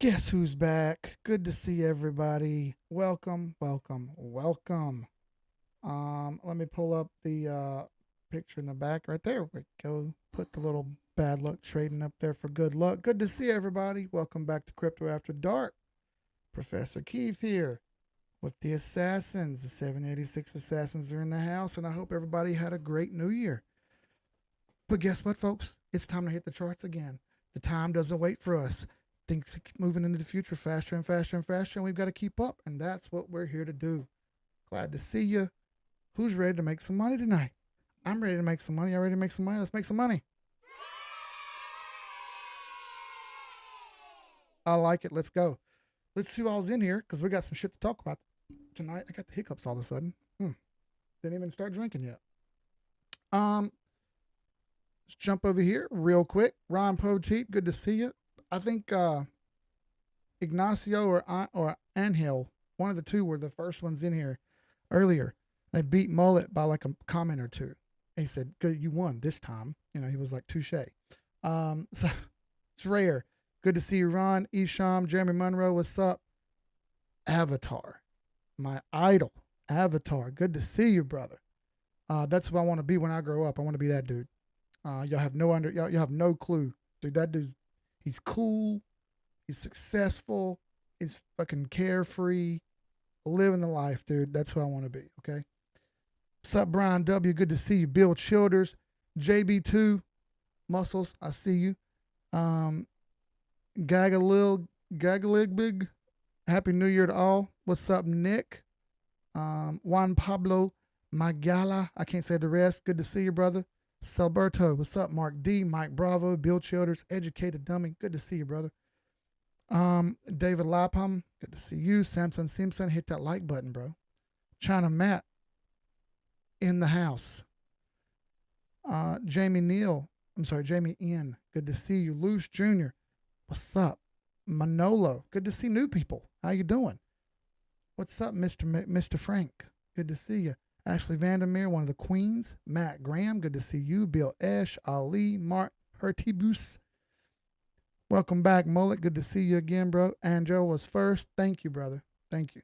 Guess who's back? Good to see everybody. Welcome, welcome, welcome. Let me pull up the picture in the back right there. We go. Put the little bad luck trading up there for good luck. Good to see everybody. Welcome back to Crypto After Dark. Professor Keith here with the Assassins. The 786 Assassins are in the house, and I hope everybody had a great new year. But guess what, folks? It's time to hit the charts again. The time doesn't wait for us. Things keep moving into the future faster and faster and faster, and we've got to keep up, and that's what we're here to do. Glad to see you. Who's ready to make some money tonight? I'm ready to make some money. You ready to make some money? Let's make some money. I like it. Let's go. Let's see who all's in here because we got some shit to talk about tonight. I got the hiccups all of a sudden. Didn't even start drinking yet. Um, let's jump over here real quick. Ron Poteet, good to see you. I think Ignacio or Angel, one of the two were the first ones in here earlier. They beat Mullet by like a comment or two. And he said, "Good, you won this time." You know, he was like touche. So it's rare. Good to see you, Ron, Isham, Jeremy Monroe. What's up? Avatar, my idol, Avatar. Good to see you, brother. That's what I want to be when I grow up. I want to be that dude. Y'all have no clue, dude. That dude, he's cool. He's successful. He's fucking carefree, living the life, dude. That's who I want to be. Okay. What's up, Brian W? Good to see you. Bill Childers, JB2, Muscles. I see you. Um, Gagalig Big. Happy New Year to all. What's up, Nick? Juan Pablo Magala. I can't say the rest. Good to see you, brother. Salberto. What's up, Mark D? Mike Bravo. Bill Childers. Educated Dummy. Good to see you, brother. David Lapham. Good to see you. Samson Simpson. Hit that like button, bro. China Matt in the house. Jamie Neal. I'm sorry, Jamie N. Good to see you. Luce Jr. What's up? Manolo. Good to see new people. How you doing? What's up, Mr. Frank? Good to see you. Ashley Vandermeer, one of the queens. Matt Graham. Good to see you. Bill Esch. Ali. Mark Hertibus. Welcome back, Mullet. Good to see you again, bro. Angel was first. Thank you, brother. Thank you.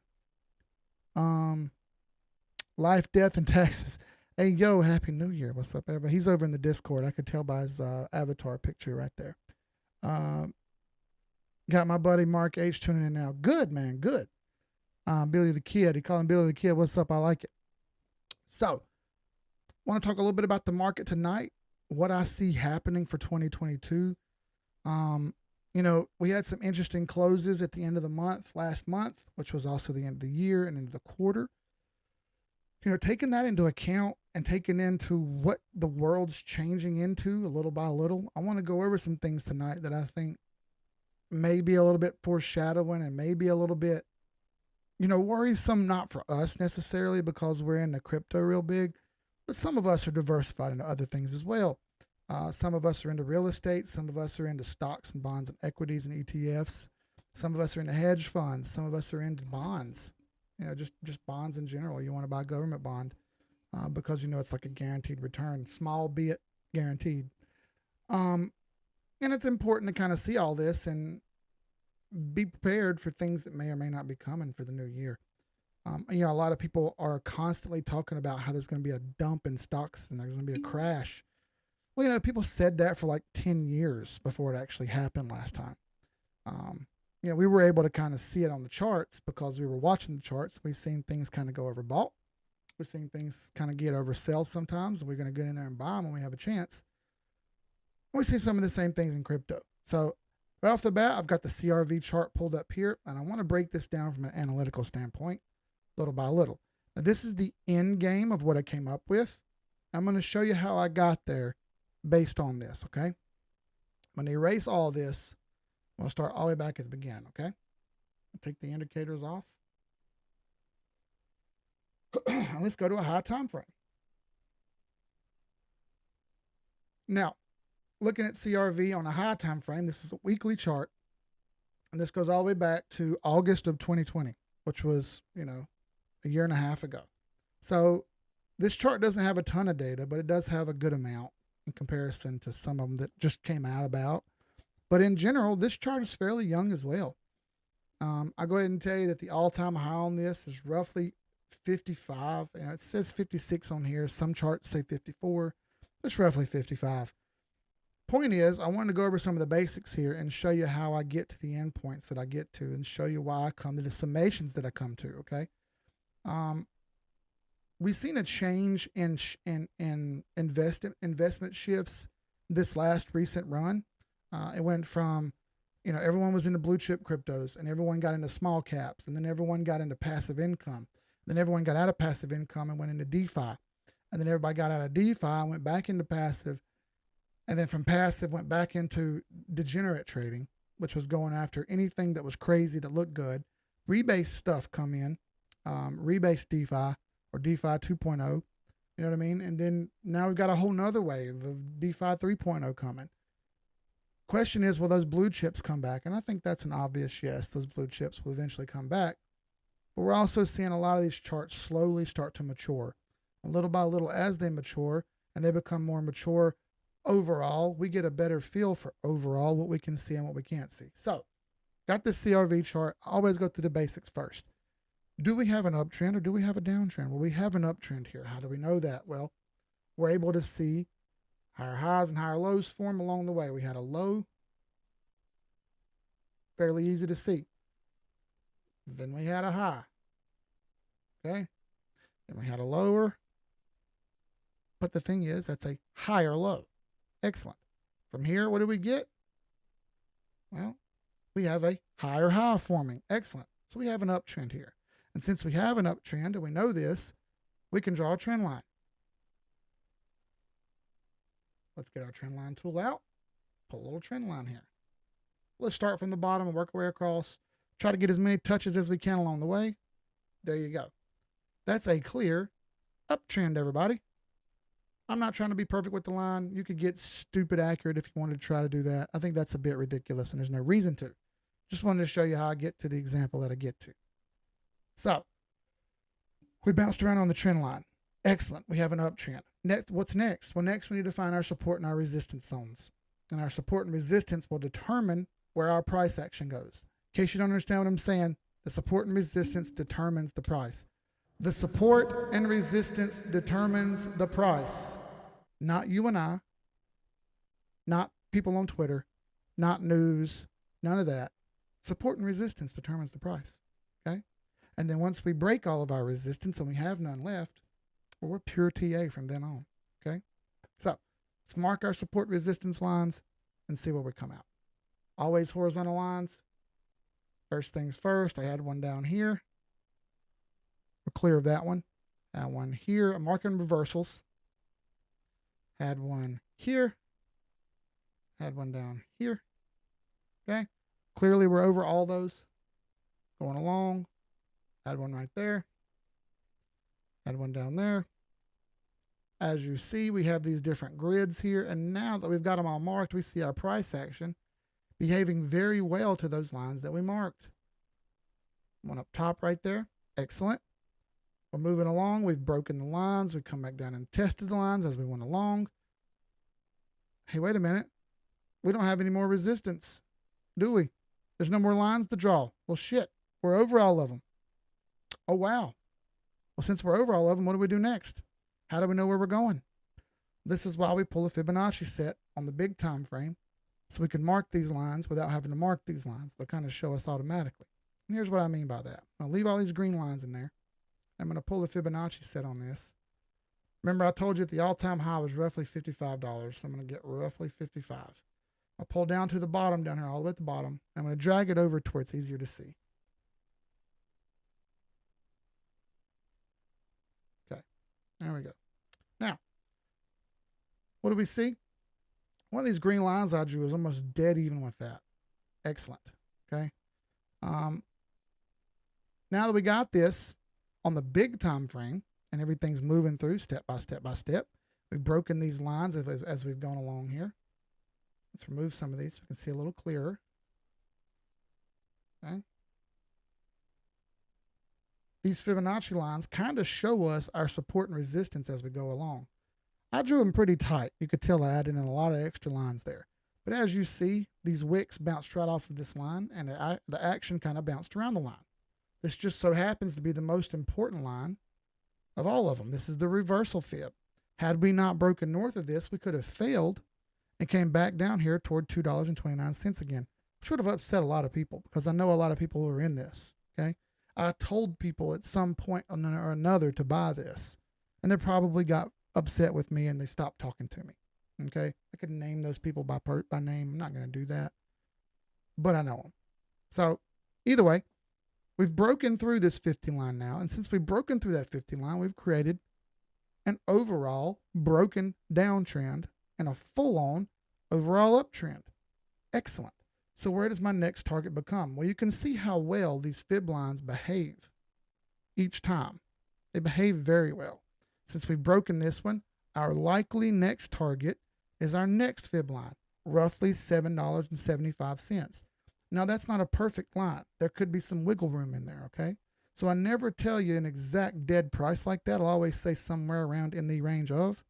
Life, death, and taxes. Hey, yo, happy New Year. What's up, everybody? He's over in the Discord. I could tell by his avatar picture right there. Got my buddy Mark H tuning in now. Good, man. Good. Billy the Kid. He called him Billy the Kid. What's up? I like it. So, want to talk a little bit about the market tonight, what I see happening for 2022. We had some interesting closes at the end of the month, last month, which was also the end of the year and into the quarter. Taking that into account and taking into what the world's changing into a little by little, I want to go over some things tonight that I think may be a little bit foreshadowing and maybe a little bit, worrisome, not for us necessarily because we're in the crypto real big, but some of us are diversified into other things as well. Some of us are into real estate. Some of us are into stocks and bonds and equities and ETFs. Some of us are into hedge funds. Some of us are into bonds. Just bonds in general. You want to buy a government bond because it's like a guaranteed return, small be it guaranteed. And it's important to kind of see all this and be prepared for things that may or may not be coming for the new year. A lot of people are constantly talking about how there's going to be a dump in stocks and there's going to be a crash. Well, people said that for like 10 years before it actually happened last time. We were able to kind of see it on the charts because we were watching the charts. We've seen things kind of go overbought. We've seen things kind of get oversell sometimes. And we're going to get in there and buy them when we have a chance. And we see some of the same things in crypto. So right off the bat, I've got the CRV chart pulled up here. And I want to break this down from an analytical standpoint, little by little. Now, this is the end game of what I came up with. I'm going to show you how I got there based on this, okay? I'm going to erase all this. We'll start all the way back at the beginning, okay? Take the indicators off. And let's go to a high time frame. Now, looking at CRV on a high time frame, this is a weekly chart. And this goes all the way back to August of 2020, which was, a year and a half ago. So this chart doesn't have a ton of data, but it does have a good amount in comparison to some of them that just came out about. But in general, this chart is fairly young as well. I'll go ahead and tell you that the all-time high on this is roughly 55. And it says 56 on here. Some charts say 54. It's roughly 55. Point is, I wanted to go over some of the basics here and show you how I get to the endpoints that I get to, and show you why I come to the summations that I come to. Okay. We've seen a change in investment shifts this last recent run. It went from, everyone was into blue chip cryptos, and everyone got into small caps, and then everyone got into passive income. Then everyone got out of passive income and went into DeFi. And then everybody got out of DeFi and went back into passive. And then from passive went back into degenerate trading, which was going after anything that was crazy that looked good. Rebase stuff come in, rebase DeFi or DeFi 2.0, you know what I mean? And then now we've got a whole nother wave of DeFi 3.0 coming. Question is, will those blue chips come back? And I think that's an obvious yes, those blue chips will eventually come back. But we're also seeing a lot of these charts slowly start to mature. A little by little as they mature and they become more mature overall, we get a better feel for overall what we can see and what we can't see. So, got the CRV chart. I always go through the basics first. Do we have an uptrend or do we have a downtrend? Well, we have an uptrend here. How do we know that? Well, we're able to see higher highs and higher lows form along the way. We had a low, fairly easy to see. Then we had a high. Okay. Then we had a lower. But the thing is, that's a higher low. Excellent. From here, what do we get? Well, we have a higher high forming. Excellent. So we have an uptrend here. And since we have an uptrend and we know this, we can draw a trend line. Let's get our trend line tool out. Put a little trend line here. Let's start from the bottom and work our way across. Try to get as many touches as we can along the way. There you go. That's a clear uptrend, everybody. I'm not trying to be perfect with the line. You could get stupid accurate if you wanted to try to do that. I think that's a bit ridiculous and there's no reason to. Just wanted to show you how I get to the example that I get to. So, we bounced around on the trend line. Excellent. We have an uptrend. What's next? Well, next we need to find our support and our resistance zones. And our support and resistance will determine where our price action goes. In case you don't understand what I'm saying, the support and resistance determines the price. The support and resistance determines the price. Not you and I, not people on Twitter, not news, none of that. Support and resistance determines the price. Okay? And then once we break all of our resistance and we have none left, well, we're pure TA from then on. Okay? So let's mark our support resistance lines and see where we come out. Always horizontal lines. First things first, I had one down here. We're clear of that one. That one here. I'm marking reversals. Had one here. Had one down here. Okay. Clearly we're over all those. Going along. Had one right there. Had one down there. As you see, we have these different grids here. And now that we've got them all marked, we see our price action behaving very well to those lines that we marked. One up top right there. Excellent. We're moving along. We've broken the lines. We come back down and tested the lines as we went along. Hey, wait a minute. We don't have any more resistance, do we? There's no more lines to draw. Well, shit. We're over all of them. Oh, wow. Well, since we're over all of them, what do we do next? How do we know where we're going? This is why we pull a Fibonacci set on the big time frame, so we can mark these lines without having to mark these lines. They'll kind of show us automatically. And here's what I mean by that. I'll leave all these green lines in there. I'm going to pull the Fibonacci set on this. Remember, I told you that the all-time high was roughly $55, so I'm going to get roughly 55. I'll pull down to the bottom down here, all the way at the bottom. I'm going to drag it over to where it's easier to see. Okay, there we go. Now, what do we see? One of these green lines I drew is almost dead even with that. Excellent. Okay. Now that we got this on the big time frame and everything's moving through step by step by step, we've broken these lines as we've gone along here. Let's remove some of these so we can see a little clearer. Okay. These Fibonacci lines kind of show us our support and resistance as we go along. I drew them pretty tight. You could tell I added in a lot of extra lines there. But as you see, these wicks bounced right off of this line, and the action kind of bounced around the line. This just so happens to be the most important line of all of them. This is the reversal fib. Had we not broken north of this, we could have failed and came back down here toward $2.29 again, which would have upset a lot of people because I know a lot of people who are in this. Okay. I told people at some point or another to buy this, and they probably got upset with me and they stopped talking to me. Okay. I could name those people by name. I'm not going to do that, but I know them. So either way, we've broken through this 50 line now. And since we've broken through that 50 line, we've created an overall broken downtrend and a full-on overall uptrend. Excellent. So where does my next target become? Well, you can see how well these fib lines behave each time. They behave very well. Since we've broken this one, our likely next target is our next fib line, roughly $7.75. Now, that's not a perfect line. There could be some wiggle room in there, okay? So I never tell you an exact dead price like that. I'll always say somewhere around in the range of.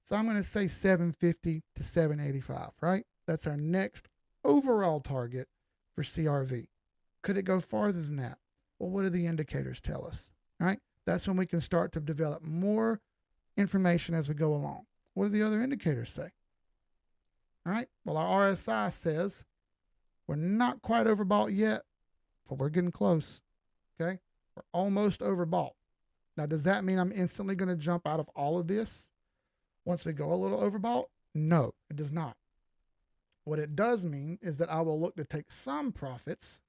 So I'm going to say 750 to 785, right? That's our next overall target for CRV. Could it go farther than that? Well, what do the indicators tell us, right? That's when we can start to develop more information as we go along. What do the other indicators say? All right, well, our RSI says we're not quite overbought yet, but we're getting close, okay? We're almost overbought. Now, does that mean I'm instantly going to jump out of all of this once we go a little overbought? No, it does not. What it does mean is that I will look to take some profits,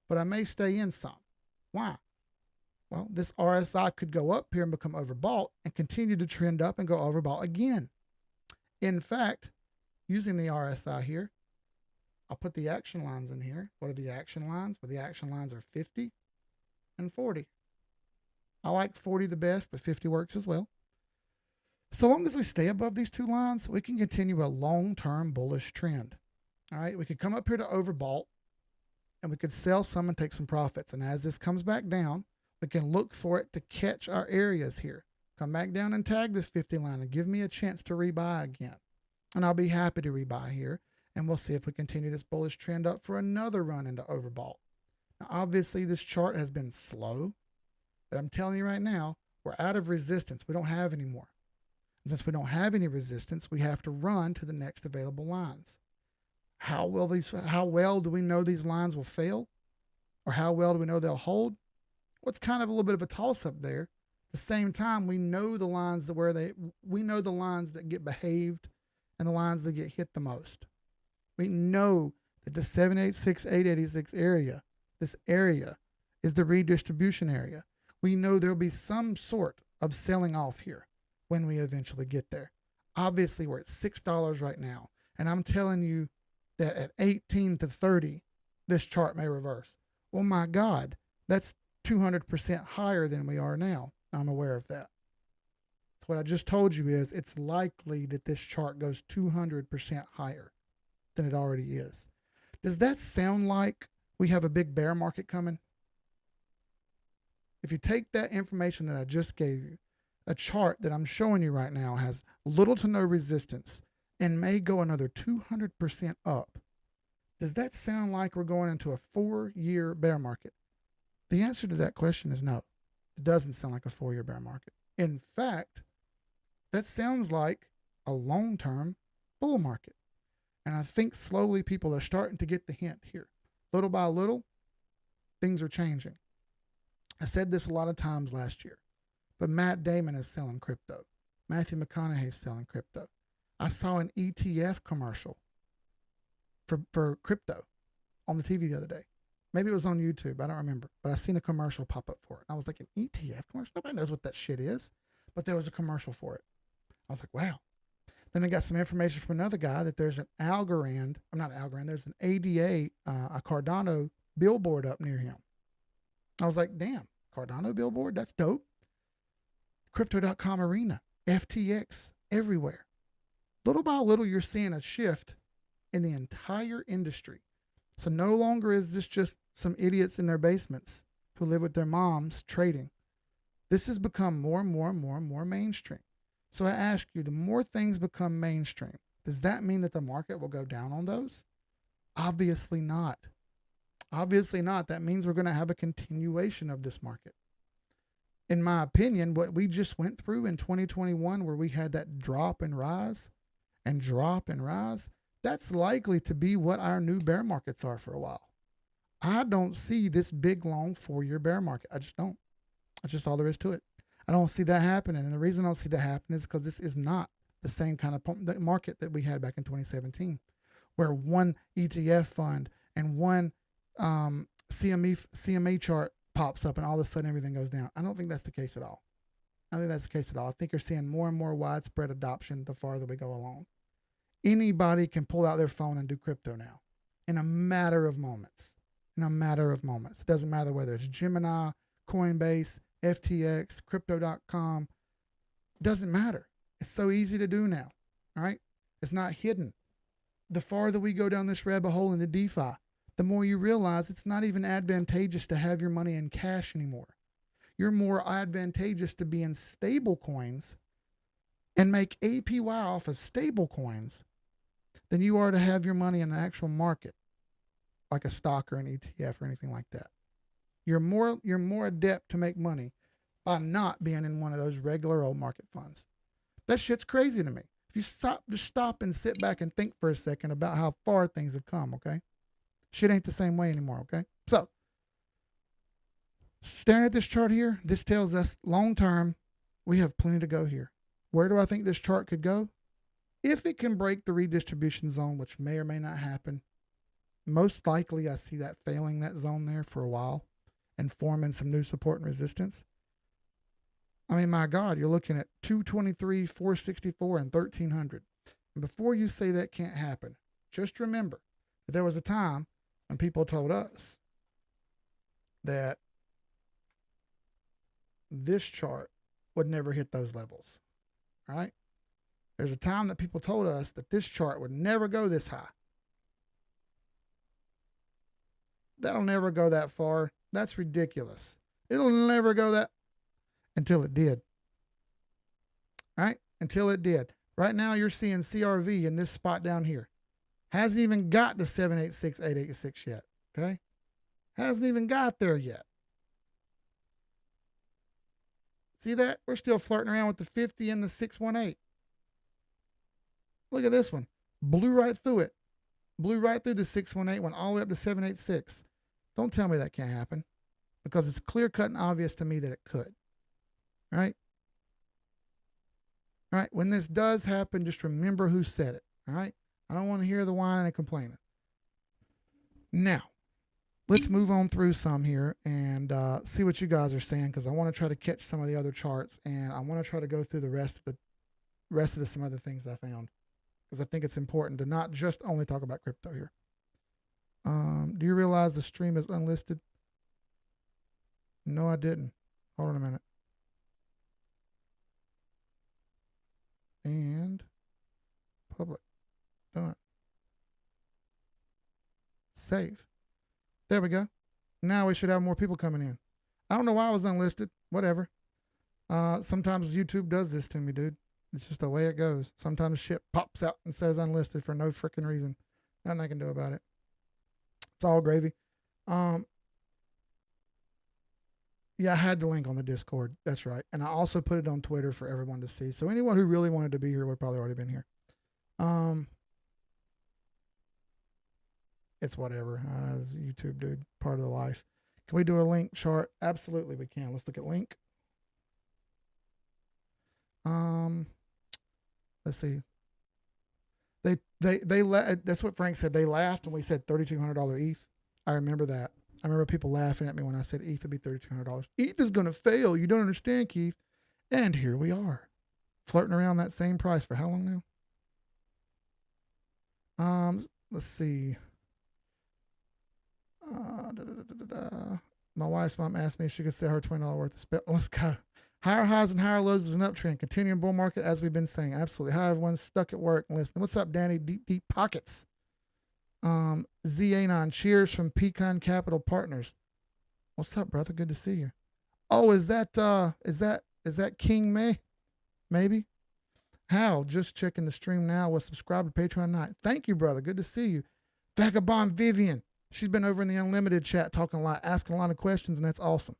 but I may stay in some. Why? Well, this RSI could go up here and become overbought and continue to trend up and go overbought again. In fact, using the RSI here, I'll put the action lines in here. What are the action lines? Well, the action lines are 50 and 40. I like 40 the best, but 50 works as well. So long as we stay above these two lines, we can continue a long-term bullish trend. All right, we could come up here to overbought, and we could sell some and take some profits. And as this comes back down, we can look for it to catch our areas here. Come back down and tag this 50 line and give me a chance to rebuy again. And I'll be happy to rebuy here. And we'll see if we continue this bullish trend up for another run into overbought. Now, obviously, this chart has been slow, but I'm telling you right now, we're out of resistance. We don't have any more. And since we don't have any resistance, we have to run to the next available lines. How well do we know these lines will fail? Or how well do we know they'll hold? Well, it's kind of a little bit of a toss-up there. At the same time, we know the lines that get behaved and the lines that get hit the most. We know that the 786, 886 area, this area is the redistribution area. We know there'll be some sort of selling off here when we eventually get there. Obviously, we're at $6 right now, and I'm telling you that at 18 to 30, this chart may reverse. Well, my God, that's 200% higher than we are now. I'm aware of that. So what I just told you is it's likely that this chart goes 200% higher than it already is. Does that sound like we have a big bear market coming? If you take that information that I just gave you, a chart that I'm showing you right now has little to no resistance and may go another 200% up. Does that sound like we're going into a 4-year bear market? The answer to that question is no. It doesn't sound like a 4-year bear market. In fact, that sounds like a long-term bull market. And I think slowly people are starting to get the hint here. Little by little, things are changing. I said this a lot of times last year, but Matt Damon is selling crypto. Matthew McConaughey is selling crypto. I saw an ETF commercial for crypto on the TV the other day. Maybe it was on YouTube. I don't remember. But I seen a commercial pop up for it. And I was like, an ETF commercial? Nobody knows what that shit is. But there was a commercial for it. I was like, wow. Then I got some information from another guy that there's an there's an ADA, a Cardano billboard up near him. I was like, damn, Cardano billboard? That's dope. Crypto.com arena, FTX, everywhere. Little by little, you're seeing a shift in the entire industry. So no longer is this just some idiots in their basements who live with their moms trading. This has become more and more mainstream. So I ask you, the more things become mainstream, Does that mean that the market will go down on those? Obviously not. Obviously not. That means we're going to have a continuation of this market. In my opinion, what we just went through in 2021, where we had that drop and rise and drop and rise, that's likely to be what our new bear markets are for a while. I don't see this big, long 4-year bear market. I just don't. That's just all there is to it. I don't see that happening. And the reason I don't see that happening is because this is not the same kind of market that we had back in 2017, where one ETF fund and one CME chart pops up and all of a sudden everything goes down. I don't think that's the case at all. I think that's the case at all. I think you're seeing more and more widespread adoption the farther we go along. Anybody can pull out their phone and do crypto now in a matter of moments. In a matter of moments. It doesn't matter whether it's Gemini, Coinbase, FTX, crypto.com. It doesn't matter. It's so easy to do now. All right? It's not hidden. The farther we go down this rabbit hole into DeFi, the more you realize it's not even advantageous to have your money in cash anymore. You're more advantageous to be in stable coins and make APY off of stable coins than you are to have your money in an actual market, like a stock or an ETF or anything like that. You're more adept to make money by not being in one of those regular old market funds. That shit's crazy to me. If you stop and sit back and think for a second about how far things have come, okay? Shit ain't the same way anymore, okay? So, staring at this chart here, this tells us long term, we have plenty to go here. Where do I think this chart could go? If it can break the redistribution zone, which may or may not happen, most likely I see that failing that zone there for a while and forming some new support and resistance. I mean, my God, you're looking at 223, 464, and 1300. And before you say that can't happen, just remember that there was a time when people told us that this chart would never hit those levels. All right? There's a time that people told us that this chart would never go this high. That'll never go that far. That's ridiculous. It'll never go that until it did. Right? Until it did. Right now you're seeing CRV in this spot down here. Hasn't even got to 786, 886 yet. Okay? Hasn't even got there yet. See that? We're still flirting around with the 50 and the 618. Look at this one. Blew right through it. Blew right through the 618, went all the way up to 786. Don't tell me that can't happen, because it's clear cut and obvious to me that it could. All right? All right, when this does happen, just remember who said it. All right? I don't want to hear the whining and complaining. Now, let's move on through some here and see what you guys are saying, because I want to try to catch some of the other charts, and I want to try to go through the rest of some other things I found, because I think it's important to not just only talk about crypto here. Do you realize the stream is unlisted? No, I didn't. Hold on a minute. And public. Done. Save. There we go. Now we should have more people coming in. I don't know why I was unlisted. Whatever. Sometimes YouTube does this to me, dude. It's just the way it goes. Sometimes shit pops out and says unlisted for no freaking reason. Nothing I can do about it. It's all gravy. Yeah, I had the link on the Discord. That's right. And I also put it on Twitter for everyone to see. So anyone who really wanted to be here would probably already been here. It's whatever. It's YouTube, dude. Part of the life. Can we do a link chart? Absolutely, we can. Let's look at link. Let's see. That's what Frank said. They laughed when we said $3,200 ETH. I remember that. I remember people laughing at me when I said ETH would be $3,200. ETH is going to fail. You don't understand, Keith. And here we are, flirting around that same price for how long now? Let's see. My wife's mom asked me if she could sell her $20 worth of spell. Let's go. Higher highs and higher lows is an uptrend. Continuing bull market, as we've been saying. Absolutely. Hi, everyone's stuck at work and listening. What's up, Danny? Deep, deep pockets. ZA9, cheers from Pecan Capital Partners. What's up, brother? Good to see you. Oh, is that King May? Maybe. Hal, just checking the stream now. Was subscribed to Patreon night. Thank you, brother. Good to see you. Vagabond Vivian. She's been over in the Unlimited chat talking a lot, asking a lot of questions, and that's awesome.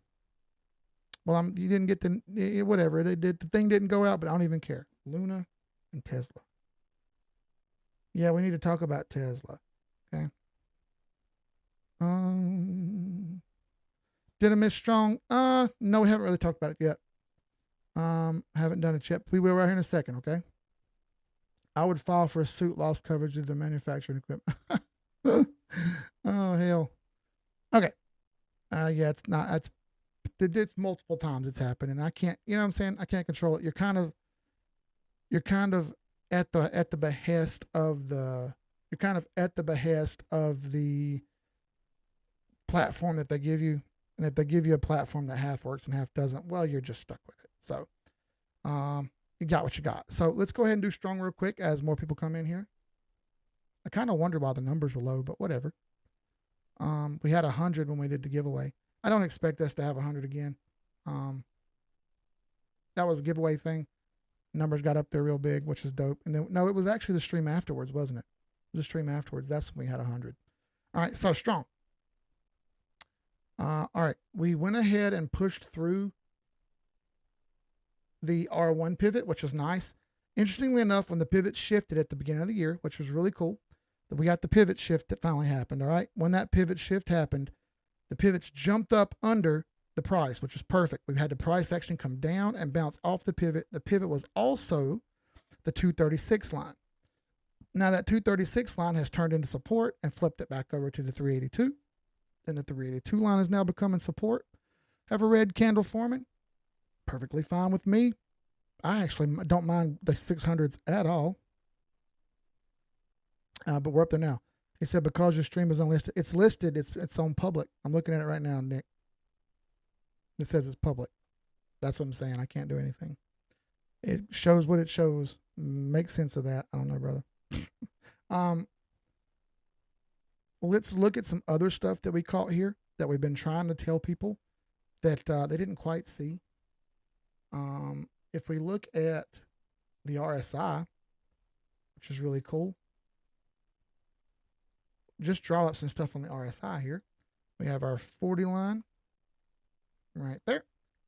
Well, you didn't get the whatever they did. The thing didn't go out, but I don't even care. Luna and Tesla. Yeah, we need to talk about Tesla. Okay. Did I miss Strong? No, we haven't really talked about it yet. Haven't done it yet. We will right here in a second, okay? I would file for a suit loss coverage due to the manufacturing equipment. Oh, hell. Okay. Yeah, it's not, it's multiple times it's happened, and I can't, you know what I'm saying? I can't control it. You're kind of at the behest of the platform that they give you, and if they give you a platform that half works and half doesn't, well, you're just stuck with it. So, you got what you got. So let's go ahead and do strong real quick as more people come in here. I kind of wonder why the numbers were low, but whatever. We had 100 when we did the giveaway. I don't expect us to have 100 again. That was a giveaway thing. Numbers got up there real big, which is dope. And then, no, it was actually the stream afterwards, wasn't it? It was the stream afterwards. That's when we had 100. All right, so strong. All right, we went ahead and pushed through the R1 pivot, which was nice. Interestingly enough, when the pivot shifted at the beginning of the year, which was really cool, that we got the pivot shift that finally happened. All right, when that pivot shift happened, the pivots jumped up under the price, which was perfect. We had the price action come down and bounce off the pivot. The pivot was also the 236 line. Now that 236 line has turned into support and flipped it back over to the 382. And the 382 line is now becoming support. Have a red candle forming. Perfectly fine with me. I actually don't mind the 600s at all. But we're up there now. He said, because your stream is unlisted. It's listed. It's on public. I'm looking at it right now, Nick. It says it's public. That's what I'm saying. I can't do anything. It shows what it shows. Make sense of that. I don't know, brother. Let's look at some other stuff that we caught here that we've been trying to tell people that they didn't quite see. If we look at the RSI, which is really cool, just draw up some stuff on the RSI here. We have our 40 line right there.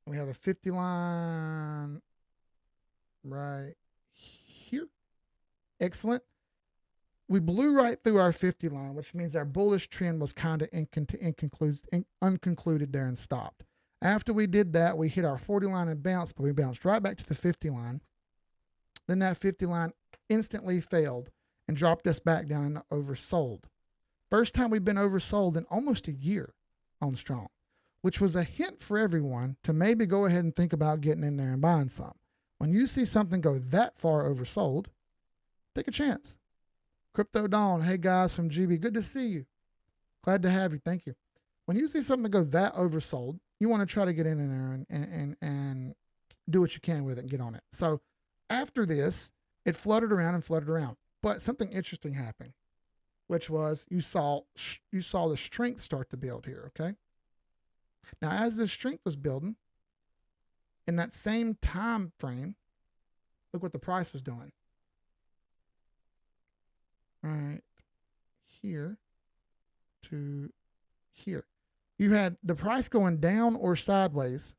We have a 50 line right here. Excellent. We blew right through our 50 line, which means our bullish trend was kind of unconcluded there and stopped. After we did that, we hit our 40 line and bounced, but we bounced right back to the 50 line. Then that 50 line instantly failed and dropped us back down and oversold. First time we've been oversold in almost a year on Strong, which was a hint for everyone to maybe go ahead and think about getting in there and buying some. When you see something go that far oversold, take a chance. Crypto Dawn, hey guys from GB, good to see you. Glad to have you, thank you. When you see something go that oversold, you want to try to get in there and do what you can with it and get on it. So after this, it fluttered around, but something interesting happened, which was you saw the strength start to build here, okay? Now, as this strength was building, in that same time frame, look what the price was doing. Right here to here. You had the price going down or sideways.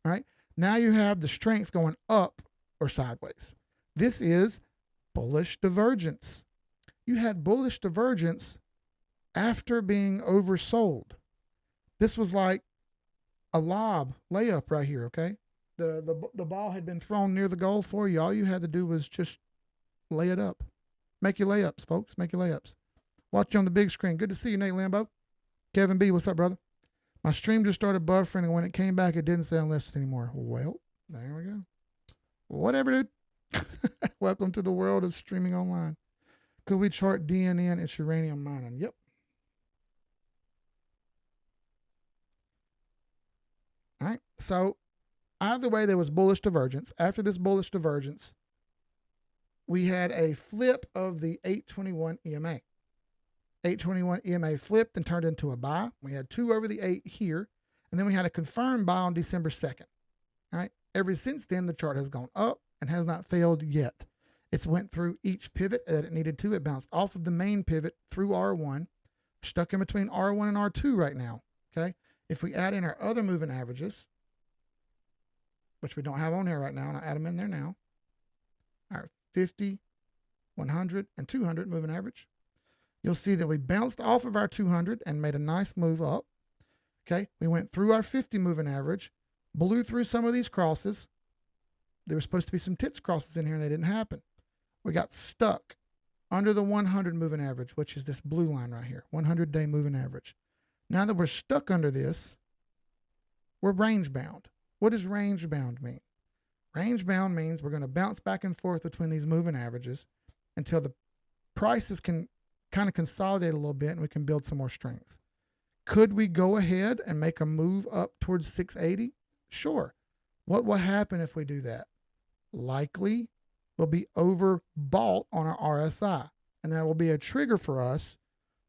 All right. Now you have the strength going up or sideways. This is bullish divergence. You had bullish divergence after being oversold. This was like a layup right here, okay? The ball had been thrown near the goal for you. All you had to do was just lay it up. Make your layups, folks. Make your layups. Watch you on the big screen. Good to see you, Nate Lambo. Kevin B, what's up, brother? My stream just started buffering, and when it came back, it didn't say unlisted anymore. Well, there we go. Whatever, dude. Welcome to the world of streaming online. Could we chart DNN? It's uranium mining. Yep. All right. So either way, there was bullish divergence. After this bullish divergence, we had a flip of the 821 EMA. 821 EMA flipped and turned into a buy. We had 2 over the 8 here, and then we had a confirmed buy on December 2nd. All right. Ever since then, the chart has gone up and has not failed yet. It's went through each pivot that it needed to. It bounced off of the main pivot through R1, stuck in between R1 and R2 right now. Okay. If we add in our other moving averages, which we don't have on here right now, and I add them in there now, our 50, 100, and 200 moving average, you'll see that we bounced off of our 200 and made a nice move up. Okay. We went through our 50 moving average, blew through some of these crosses. There were supposed to be some tits crosses in here and they didn't happen. We got stuck under the 100 moving average, which is this blue line right here, 100-day moving average. Now that we're stuck under this, we're range bound. What does range bound mean? Range bound means we're going to bounce back and forth between these moving averages until the prices can kind of consolidate a little bit and we can build some more strength. Could we go ahead and make a move up towards 680? Sure. What will happen if we do that? Likely we'll be overbought on our RSI, and that will be a trigger for us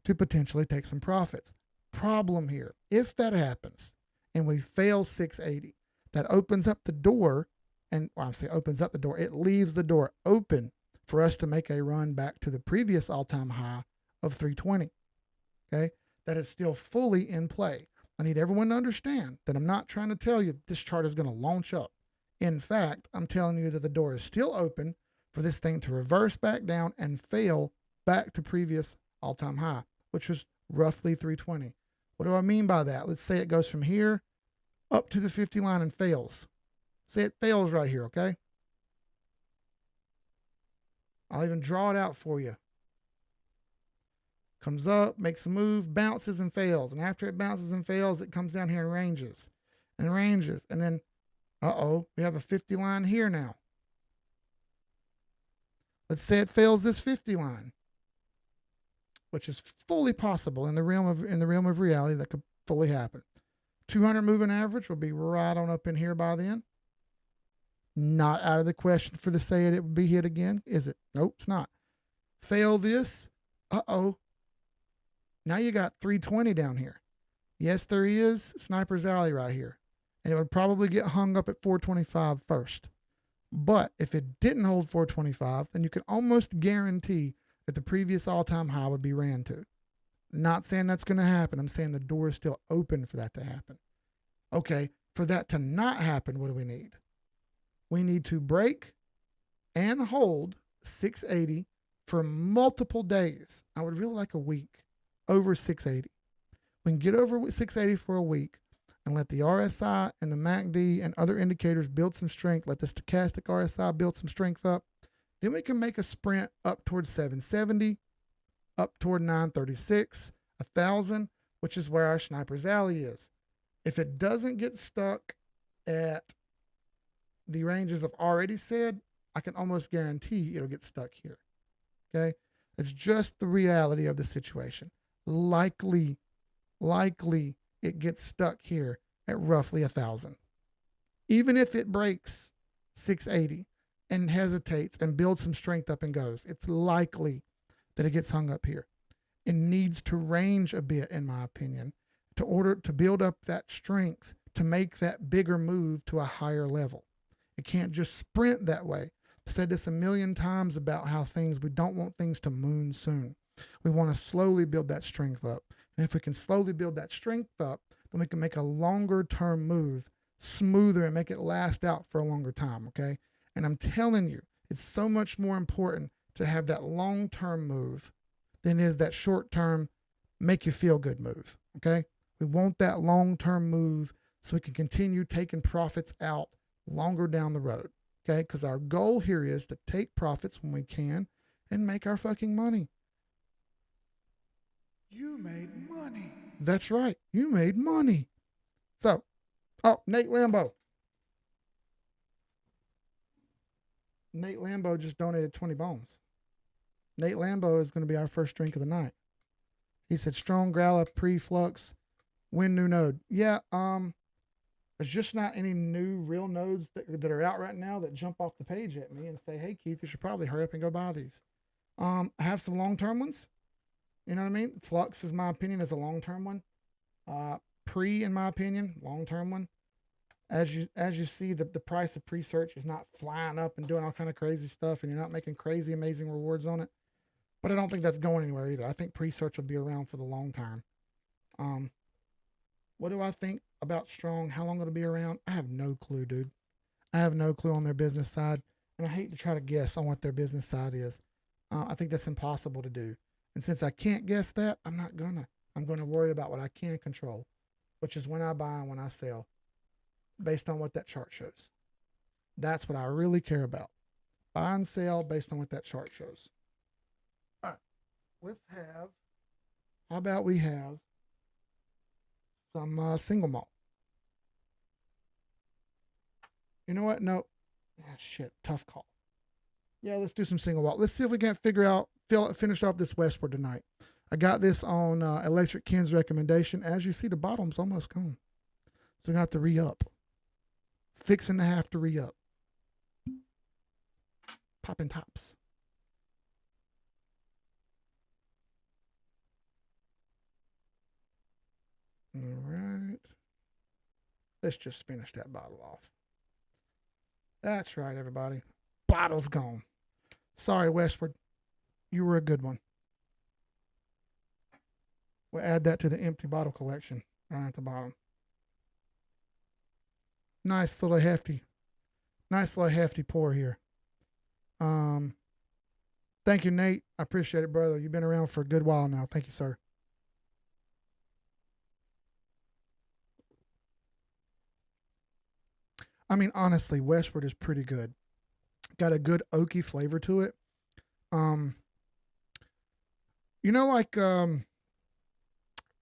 to potentially take some profits. Problem here, if that happens and we fail 680, that opens up the door, and well, I say opens up the door, it leaves the door open for us to make a run back to the previous all-time high of 320. Okay, that is still fully in play. I need everyone to understand that I'm not trying to tell you this chart is going to launch up. In fact, I'm telling you that the door is still open for this thing to reverse back down and fail back to previous all-time high, which was roughly 320. What do I mean by that? Let's say it goes from here up to the 50 line and fails. Say it fails right here, okay? I'll even draw it out for you. Comes up, makes a move, bounces and fails. And after it bounces and fails, it comes down here and ranges. And then, we have a 50 line here now. Let's say it fails this 50 line, which is fully possible in the realm of reality. That could fully happen. 200 moving average will be right on up in here by then. Not out of the question for to say it would be hit again, is it? Nope, it's not. Fail this. Now you got 320 down here. Yes, there is Sniper's Alley right here. And it would probably get hung up at 425 first. But if it didn't hold 425, then you can almost guarantee that the previous all-time high would be ran to. Not saying that's going to happen. I'm saying the door is still open for that to happen. Okay, for that to not happen, what do we need? We need to break and hold 680 for multiple days. I would really like a week over 680. We can get over 680 for a week and let the RSI and the MACD and other indicators build some strength. Let the stochastic RSI build some strength up. Then we can make a sprint up towards 770, up toward 936, 1,000, which is where our Sniper's Alley is. If it doesn't get stuck at the ranges I've already said, I can almost guarantee it'll get stuck here. Okay? It's just the reality of the situation. Likely it gets stuck here at roughly 1,000. Even if it breaks 680 and hesitates and builds some strength up and goes, it's likely that it gets hung up here. It needs to range a bit, in my opinion, to build up that strength to make that bigger move to a higher level. It can't just sprint that way. I've said this a million times about how we don't want things to moon soon. We want to slowly build that strength up. And if we can slowly build that strength up, then we can make a longer term move smoother and make it last out for a longer time, okay? And I'm telling you, it's so much more important to have that long-term move than is that short-term make you feel good move, okay? We want that long-term move so we can continue taking profits out longer down the road, okay? Because our goal here is to take profits when we can and make our fucking money. You made money. That's right. You made money. So, Nate Lambo. Nate Lambo just donated 20 bones. Nate Lambo is going to be our first drink of the night. He said, strong growler, pre-flux, win new node. Yeah, there's just not any new real nodes that are out right now that jump off the page at me and say, hey, Keith, you should probably hurry up and go buy these. I have some long-term ones. You know what I mean? Flux, is my opinion, is a long-term one. Pre, in my opinion, long-term one. As you see, the price of pre-search is not flying up and doing all kind of crazy stuff, and you're not making crazy amazing rewards on it. But I don't think that's going anywhere either. I think pre-search will be around for the long time. Um, what do I think about Strong? How long it'll be around? I have no clue, dude. I have no clue on their business side, and I hate to try to guess on what their business side is. I think that's impossible to do. And since I can't guess that, I'm not gonna. I'm gonna worry about what I can control, which is when I buy and when I sell, based on what that chart shows. That's what I really care about. Buy and sell based on what that chart shows. All right, let's have. How about we have some single malt? You know what? No. Ah, shit. Tough call. Yeah, let's do some single malt. Let's see if we can't finish off this Westward tonight. I got this on Electric Ken's recommendation. As you see, the bottom's almost gone. So we're going to have to re-up. Fixing to have to re-up. Popping tops. All right. Let's just finish that bottle off. That's right, everybody. Bottle's gone. Sorry, Westward. You were a good one. We'll add that to the empty bottle collection right at the bottom. Nice little hefty pour here. Thank you, Nate. I appreciate it, brother. You've been around for a good while now. Thank you, sir. I mean, honestly, Westward is pretty good. Got a good oaky flavor to it. Um, like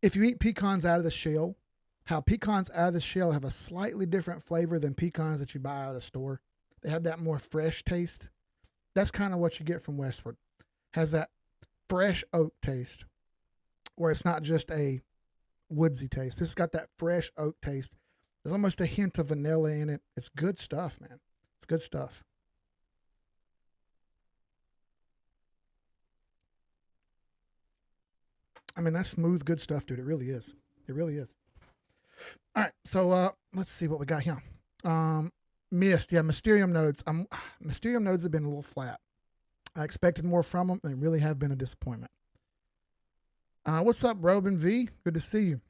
if you eat pecans out of the shell, how pecans out of the shell have a slightly different flavor than pecans that you buy out of the store. They have that more fresh taste. That's kind of what you get from Westward. Has that fresh oak taste, where it's not just a woodsy taste. This has got that fresh oak taste. There's almost a hint of vanilla in it. It's good stuff, man. It's good stuff. I mean, that's smooth, good stuff, dude. It really is. It really is. All right, so let's see what we got here. Mist, yeah, Mysterium nodes. Mysterium nodes have been a little flat. I expected more from them. They really have been a disappointment. What's up, Robin V? Good to see you.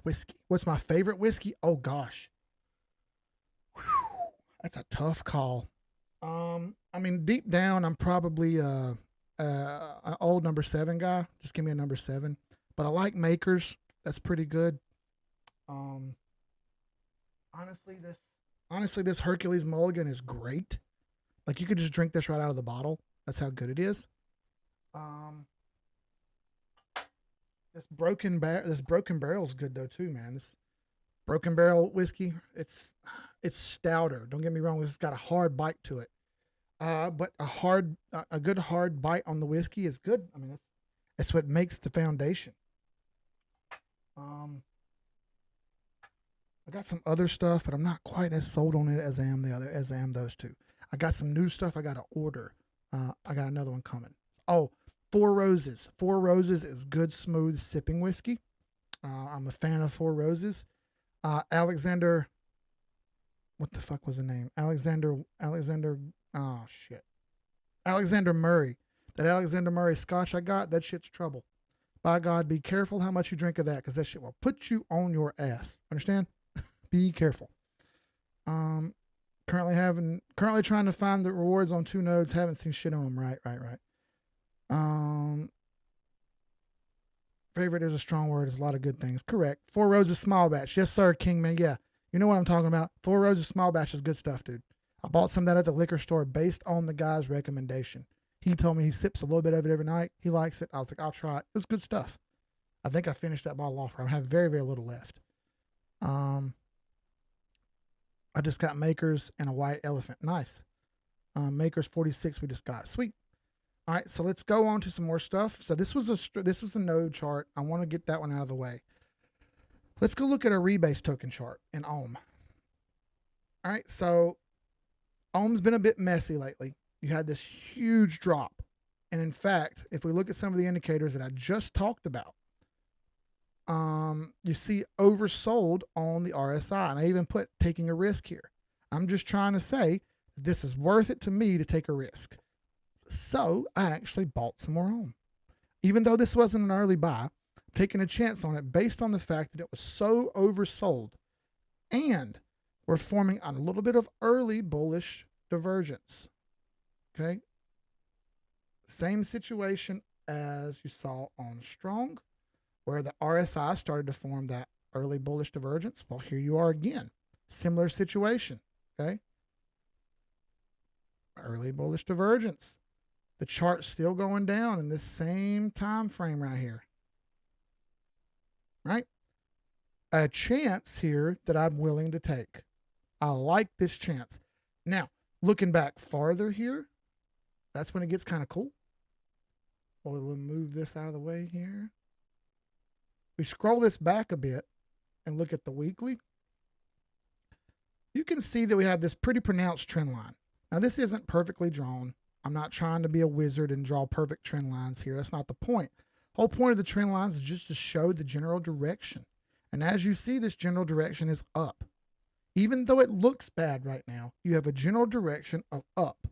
Whiskey. What's my favorite whiskey? Oh gosh, whew, that's a tough call. I mean, deep down, I'm probably an old number 7 guy. Just give me a number 7. But I like Makers. That's pretty good. Um, honestly, this Hercules Mulligan is great. Like you could just drink this right out of the bottle. That's how good it is. Um, this broken barrel is good though too, man. This broken barrel whiskey, it's stouter. Don't get me wrong. It's got a hard bite to it. But a good hard bite on the whiskey is good. I mean, that's what makes the foundation. Um, I got some other stuff, but I'm not quite as sold on it as I am those two. I got some new stuff I got to order. I got another one coming. Oh, Four Roses. Four Roses is good, smooth sipping whiskey. I'm a fan of Four Roses. Alexander, what the fuck was the name? Alexander. Oh shit. Alexander Murray. That Alexander Murray Scotch I got. That shit's trouble. By God, be careful how much you drink of that, because that shit will put you on your ass. Understand? Be careful. Currently trying to find the rewards on 2 nodes. Haven't seen shit on them. Right. Favorite is a strong word. There's a lot of good things. Correct. Four Roses small batch. Yes, sir, Kingman. Yeah. You know what I'm talking about. Four Roses small batch is good stuff, dude. I bought some of that at the liquor store based on the guy's recommendation. He told me he sips a little bit of it every night. He likes it. I was like, I'll try it. It's good stuff. I think I finished that bottle off. I have very, very little left. I just got Makers and a white elephant. Nice. Makers 46 we just got. Sweet. All right, so let's go on to some more stuff. So this was a node chart. I want to get that one out of the way. Let's go look at a rebase token chart in Ohm. All right, so Ohm's been a bit messy lately. You had this huge drop. And in fact, if we look at some of the indicators that I just talked about, You see oversold on the RSI. And I even put taking a risk here. I'm just trying to say this is worth it to me to take a risk. So I actually bought some more on. Even though this wasn't an early buy, taking a chance on it based on the fact that it was so oversold. And we're forming a little bit of early bullish divergence. Okay. Same situation as you saw on Strong, where the RSI started to form that early bullish divergence. Well, here you are again. Similar situation. Okay. Early bullish divergence. The chart's still going down in this same time frame right here. Right? A chance here that I'm willing to take. I like this chance. Now, looking back farther here, that's when it gets kind of cool. Well, we'll move this out of the way here. We scroll this back a bit and look at the weekly. You can see that we have this pretty pronounced trend line. Now, this isn't perfectly drawn. I'm not trying to be a wizard and draw perfect trend lines here. That's not the point. The whole point of the trend lines is just to show the general direction. And as you see, this general direction is up. Even though it looks bad right now, you have a general direction of up.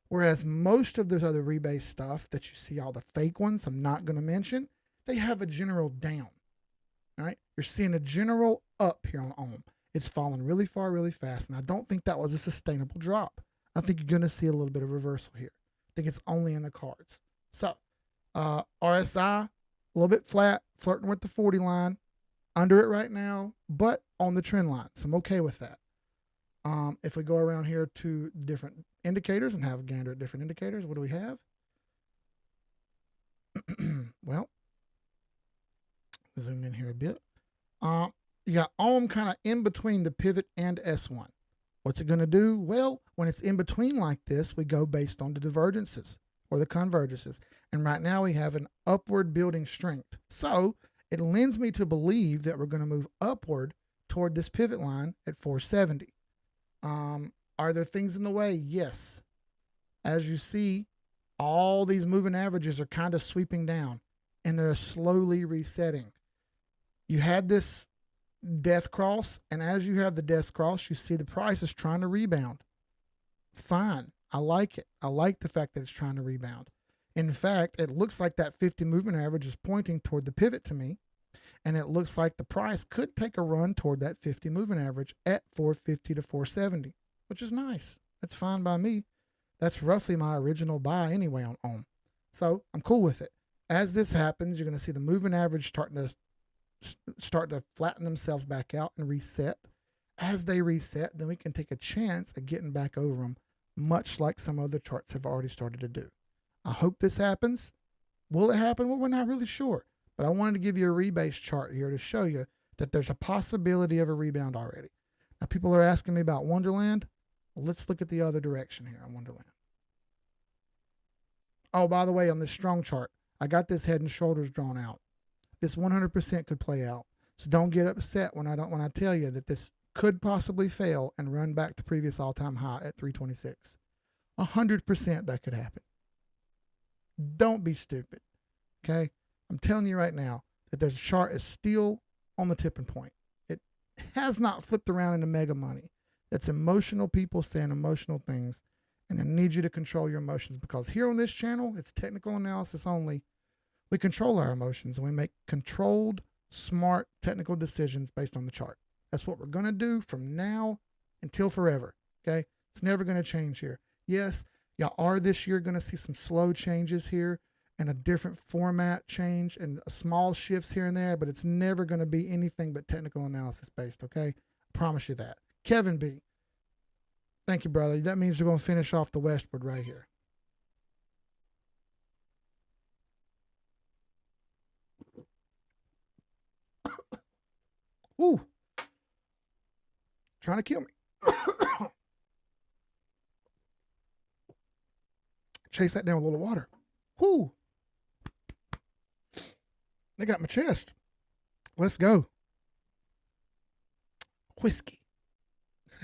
Whereas most of this other rebase stuff that you see, all the fake ones I'm not going to mention, they have a general down. All right? You're seeing a general up here on OHM. It's fallen really far, really fast. And I don't think that was a sustainable drop. I think you're going to see a little bit of reversal here. I think it's only in the cards. So, RSI, a little bit flat, flirting with the 40 line. Under it right now, but on the trend line. So I'm okay with that. If we go around here to different indicators and have a gander at different indicators, what do we have? Well, zoom in here a bit. You got OHM kind of in between the pivot and S1. What's it going to do? Well, when it's in between like this, we go based on the divergences or the convergences. And right now we have an upward building strength. So it lends me to believe that we're going to move upward toward this pivot line at 470. Are there things in the way? Yes. As you see, all these moving averages are kind of sweeping down and they're slowly resetting. You had this death cross, and as you have the death cross, you see the price is trying to rebound. Fine. I like it. I like the fact that it's trying to rebound. In fact, it looks like that 50 moving average is pointing toward the pivot to me. And it looks like the price could take a run toward that 50 moving average at 450 to 470, which is nice. That's fine by me. That's roughly my original buy anyway on OHM. So I'm cool with it. As this happens, you're going to see the moving average start to flatten themselves back out and reset. As they reset, then we can take a chance at getting back over them, much like some other charts have already started to do. I hope this happens. Will it happen? Well, we're not really sure. But I wanted to give you a rebase chart here to show you that there's a possibility of a rebound already. Now, people are asking me about Wonderland. Well, let's look at the other direction here on Wonderland. Oh, by the way, on this strong chart, I got this head and shoulders drawn out. This 100% could play out. So don't get upset when I tell you that this could possibly fail and run back to previous all-time high at 326. 100% that could happen. Don't be stupid. Okay? I'm telling you right now that this chart is still on the tipping point. It has not flipped around into mega money. That's emotional people saying emotional things. And I need you to control your emotions, because here on this channel, it's technical analysis only. We control our emotions and we make controlled, smart, technical decisions based on the chart. That's what we're going to do from now until forever. Okay? It's never going to change here. Yes, y'all are this year going to see some slow changes here and a different format change and small shifts here and there, but it's never going to be anything but technical analysis based, okay? I promise you that. Kevin B. Thank you, brother. That means you're going to finish off the westward right here. Woo. Trying to kill me. Chase that down with a little water. Woo. They got my chest. Let's go. Whiskey.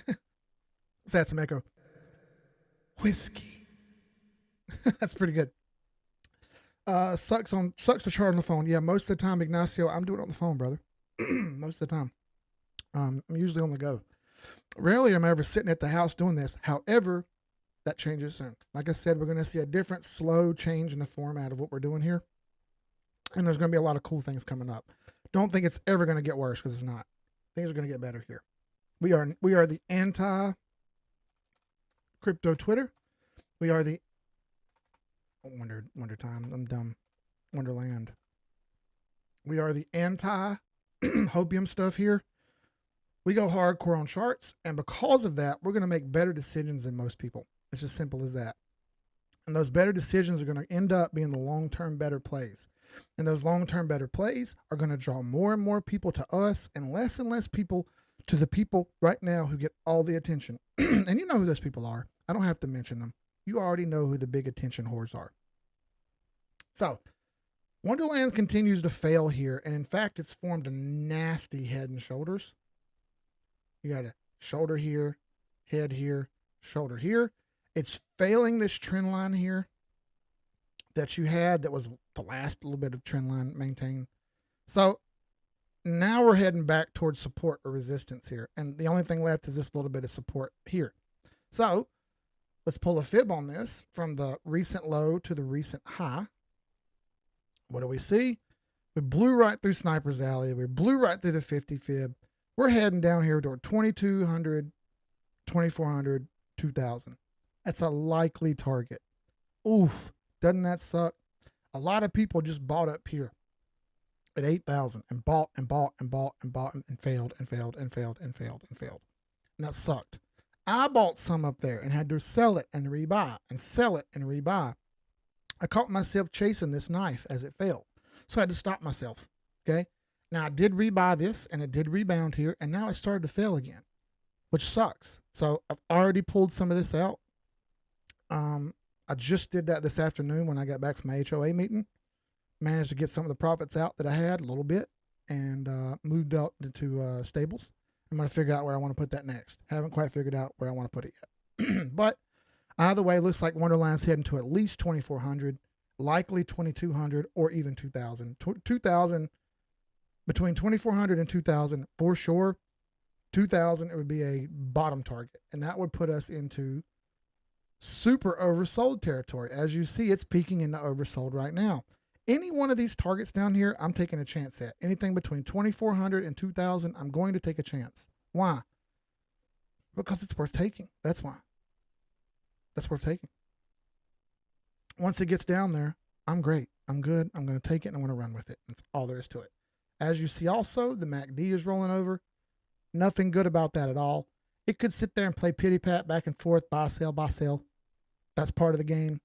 Let's add some echo. Whiskey. That's pretty good. Sucks to chart on the phone. Yeah, most of the time, Ignacio, I'm doing it on the phone, brother. Most of the time. I'm usually on the go. Rarely am I ever sitting at the house doing this. However, that changes soon. Like I said, we're going to see a different, slow change in the format of what we're doing here. And there's going to be a lot of cool things coming up. Don't think it's ever going to get worse, because it's not. Things are going to get better here. We are the anti crypto Twitter. We are the Wonder Time. I'm dumb. Wonderland. We are the anti hopium stuff here. We go hardcore on charts, and because of that, we're going to make better decisions than most people. It's as simple as that. And those better decisions are going to end up being the long-term better plays. And those long-term better plays are going to draw more and more people to us and less people to the people right now who get all the attention. And you know who those people are. I don't have to mention them. You already know who the big attention whores are. So, Wonderland continues to fail here. And in fact, it's formed a nasty head and shoulders. You got a shoulder here, head here, shoulder here. It's failing this trend line here that you had that was the last little bit of trend line maintained. So now we're heading back towards support or resistance here. And the only thing left is this little bit of support here. So let's pull a fib on this from the recent low to the recent high. What do we see? We blew right through Sniper's Alley. We blew right through the 50 fib. We're heading down here toward 2,200, 2,400, 2,000. That's a likely target. Oof. Doesn't that suck? A lot of people just bought up here at 8,000 and bought and bought and bought and bought and failed and failed and failed and failed and failed. And that sucked. I bought some up there and had to sell it and rebuy and sell it and rebuy. I caught myself chasing this knife as it fell. So I had to stop myself. Okay. Now I did rebuy this and it did rebound here, and now it started to fail again, which sucks. So I've already pulled some of this out. I just did that this afternoon when I got back from my HOA meeting. Managed to get some of the profits out that I had a little bit, and moved out into stables. I'm going to figure out where I want to put that next. Haven't quite figured out where I want to put it yet. But either way, it looks like Wonderland's heading to at least 2,400, likely 2,200, or even 2,000. 2,000, between 2,400 and 2,000 for sure. 2,000, it would be a bottom target, and that would put us into super oversold territory. As you see, it's peaking into oversold right now. Any one of these targets down here, I'm taking a chance at. Anything between 2,400 and 2,000, I'm going to take a chance. Why? Because it's worth taking. That's why. That's worth taking. Once it gets down there, I'm great. I'm good. I'm going to take it and I'm going to run with it. That's all there is to it. As you see also, the MACD is rolling over. Nothing good about that at all. It could sit there and play pity-pat back and forth, buy, sell, buy, sell. That's part of the game.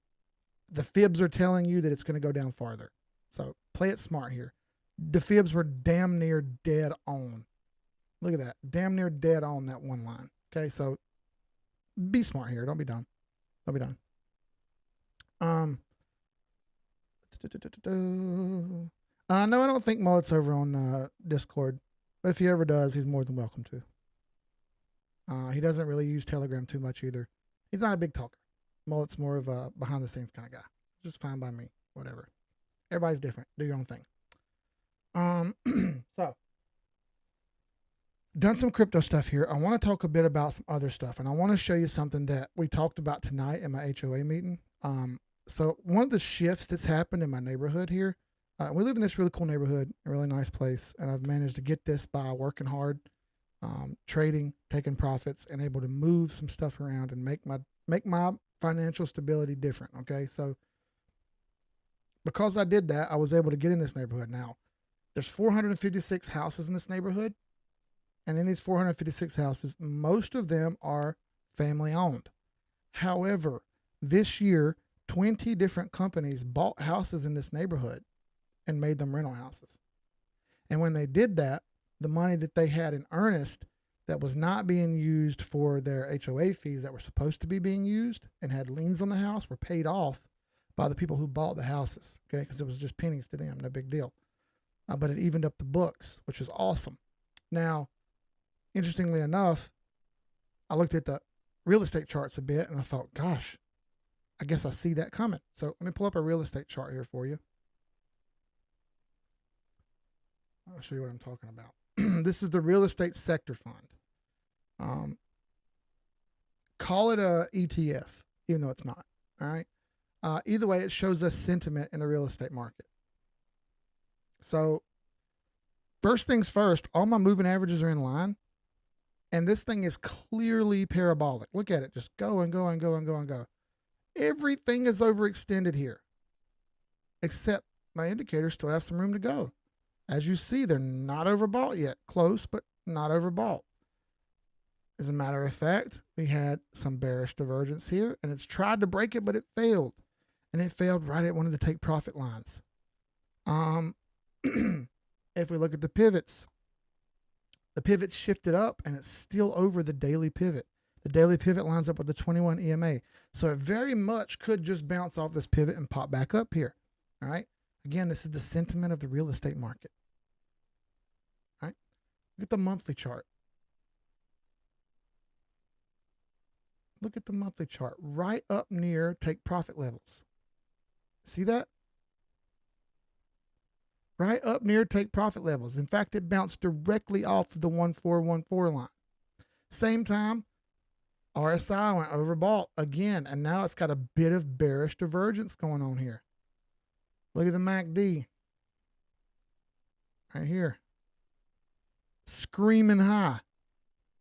The fibs are telling you that it's going to go down farther. So play it smart here. The fibs were damn near dead on. Look at that. Damn near dead on that one line. Okay, so be smart here. Don't be dumb. Don't be dumb. No, I don't think Mullet's over on Discord. But if he ever does, he's more than welcome to. He doesn't really use Telegram too much either. He's not a big talker. Mullet's more of a behind-the-scenes kind of guy. Just fine by me. Whatever. Everybody's different. Do your own thing. So, done some crypto stuff here. I want to talk a bit about some other stuff, and I want to show you something that we talked about tonight in my HOA meeting. So one of the shifts that's happened in my neighborhood here, we live in this really cool neighborhood, a really nice place, and I've managed to get this by working hard, trading, taking profits, and able to move some stuff around and make my financial stability different. Okay, so because I did that, I was able to get in this neighborhood. Now, there's 456 houses in this neighborhood, and in these 456 houses, most of them are family owned. However, this year, 20 different companies bought houses in this neighborhood and made them rental houses. And when they did that, the money that they had in earnest that was not being used for their HOA fees that were supposed to be being used and had liens on the house were paid off by the people who bought the houses, okay? Because it was just pennies to them, no big deal. But it evened up the books, which was awesome. Now, interestingly enough, I looked at the real estate charts a bit and I thought, gosh, I guess I see that coming. So let me pull up a real estate chart here for you. I'll show you what I'm talking about. This is the real estate sector fund. Um, call it a ETF, even though it's not. All right. Either way, it shows us sentiment in the real estate market. So, first things first, all my moving averages are in line, and this thing is clearly parabolic. Look at it, just go and go and go and go and go. Everything is overextended here, except my indicators still have some room to go. As you see, they're not overbought yet. Close, but not overbought. As a matter of fact, we had some bearish divergence here, and it's tried to break it, but it failed. And it failed right at one of the take profit lines. If we look at the pivots shifted up, and it's still over the daily pivot. The daily pivot lines up with the 21 EMA. So it very much could just bounce off this pivot and pop back up here. All right. Again, this is the sentiment of the real estate market. All right. Look at the monthly chart. Look at the monthly chart right up near take profit levels. See that? Right up near take profit levels. In fact, it bounced directly off of the 1414 line. Same time, RSI went overbought again, and now it's got a bit of bearish divergence going on here. Look at the MACD. Right here. Screaming high.